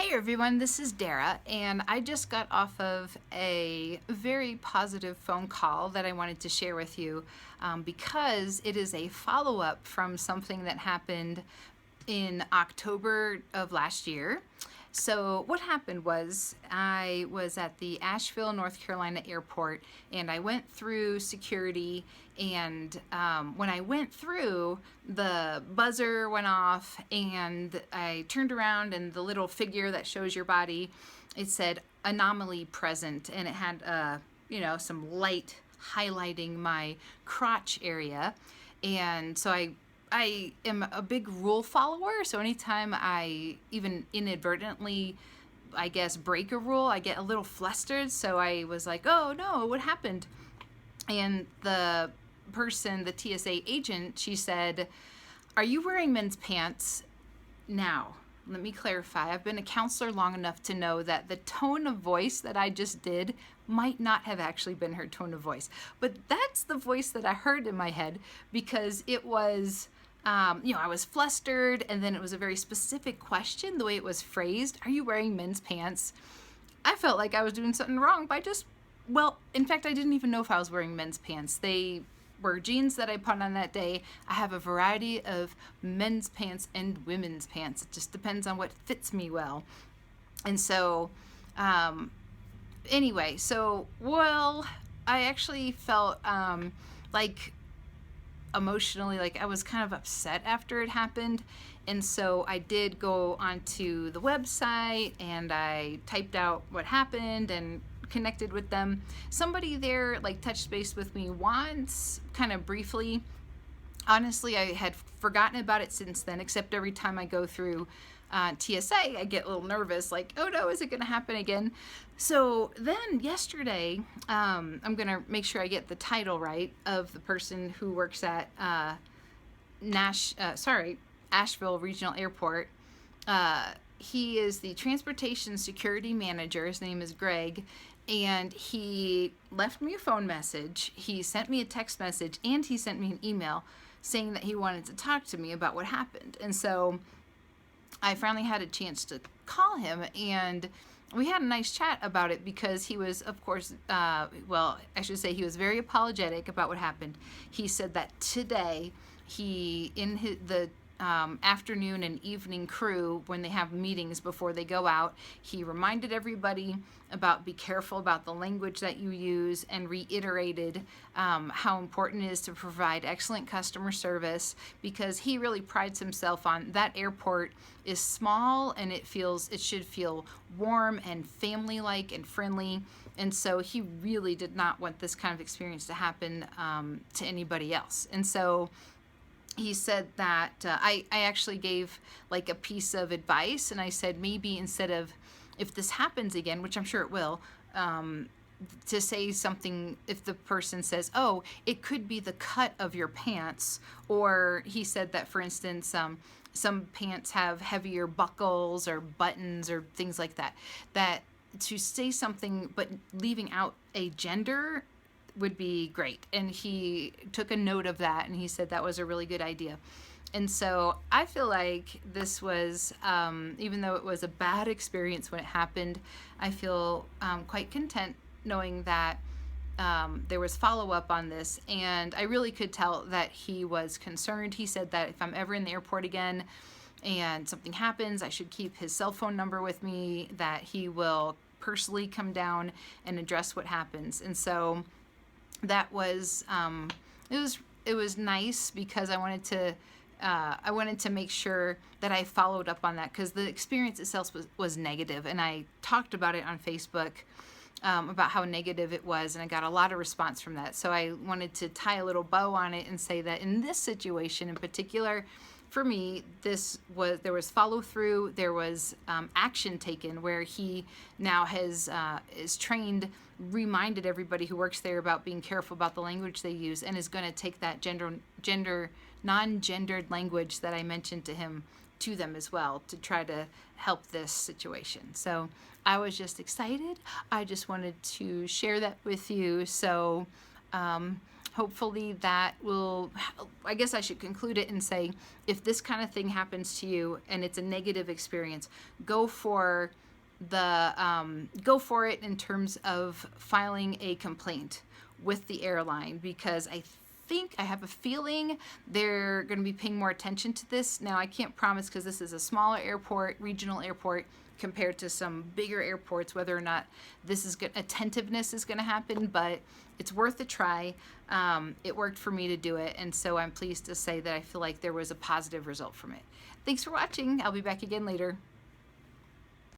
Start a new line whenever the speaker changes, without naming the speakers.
Hey everyone, this is Dara, and I just got off of a very positive phone call that I wanted to share with you because it is a follow-up from something that happened in October of last year. So what happened was I was at the Asheville, North Carolina airport, and I went through security, and when I went through, the buzzer went off, and I turned around, and the little figure that shows your body, it said anomaly present, and it had some light highlighting my crotch area. And so I am a big rule follower, so anytime I even inadvertently, I guess, break a rule, I get a little flustered. So I was like, oh no, what happened? And the person, the TSA agent, she said, are you wearing men's pants? Now, let me clarify. I've been a counselor long enough to know that the tone of voice that I just did might not have actually been her tone of voice. But that's the voice that I heard in my head because it was, I was flustered, and then it was a very specific question, the way it was phrased. Are you wearing men's pants? I felt like I was doing something wrong by in fact, I didn't even know if I was wearing men's pants. They were jeans that I put on that day. I have a variety of men's pants and women's pants. It just depends on what fits me well. And so, anyway, I actually felt like emotionally, like I was kind of upset after it happened. And so I did go onto the website and I typed out what happened and connected with them. Somebody there like touched base with me once, kind of briefly. Honestly, I had forgotten about it since then, except every time I go through TSA, I get a little nervous, like, oh no, is it going to happen again? So then yesterday, I'm going to make sure I get the title right of the person who works at Asheville Regional Airport. He is the transportation security manager. His name is Greg. And he left me a phone message, he sent me a text message, and he sent me an email saying that he wanted to talk to me about what happened. And so I finally had a chance to call him, and we had a nice chat about it because he was, of course, he was very apologetic about what happened. He said that today, the afternoon and evening crew, when they have meetings before they go out, he reminded everybody about be careful about the language that you use, and reiterated how important it is to provide excellent customer service, because he really prides himself on that airport is small and it should feel warm and family-like and friendly. And so he really did not want this kind of experience to happen to anybody else. And so he said that I actually gave like a piece of advice, and I said maybe instead of, if this happens again, which I'm sure it will, to say something, if the person says, oh, it could be the cut of your pants, or he said that, for instance, some pants have heavier buckles or buttons or things like that, that to say something but leaving out a gender would be great. And he took a note of that, and he said that was a really good idea. And so I feel like this was, even though it was a bad experience when it happened, I feel quite content knowing that there was follow-up on this, and I really could tell that he was concerned. He said that if I'm ever in the airport again and something happens, I should keep his cell phone number with me, that he will personally come down and address what happens. And so that was it was nice, because I wanted to make sure that I followed up on that, because the experience itself was negative, and I talked about it on Facebook about how negative it was, and I got a lot of response from that. So I wanted to tie a little bow on it and say that in this situation in particular, for me, there was follow through, there was action taken, where he now is trained, reminded everybody who works there about being careful about the language they use, and is going to take that non-gendered language that I mentioned to him to them as well, to try to help this situation. So I was just excited. I just wanted to share that with you. So Hopefully that will, I guess I should conclude it and say, if this kind of thing happens to you and it's a negative experience, go for it in terms of filing a complaint with the airline, because I have a feeling they're going to be paying more attention to this. Now, I can't promise, because this is a smaller airport, regional airport, compared to some bigger airports, whether or not this is good, attentiveness is going to happen, but it's worth a try. It worked for me to do it, and so I'm pleased to say that I feel like there was a positive result from it. Thanks for watching. I'll be back again later.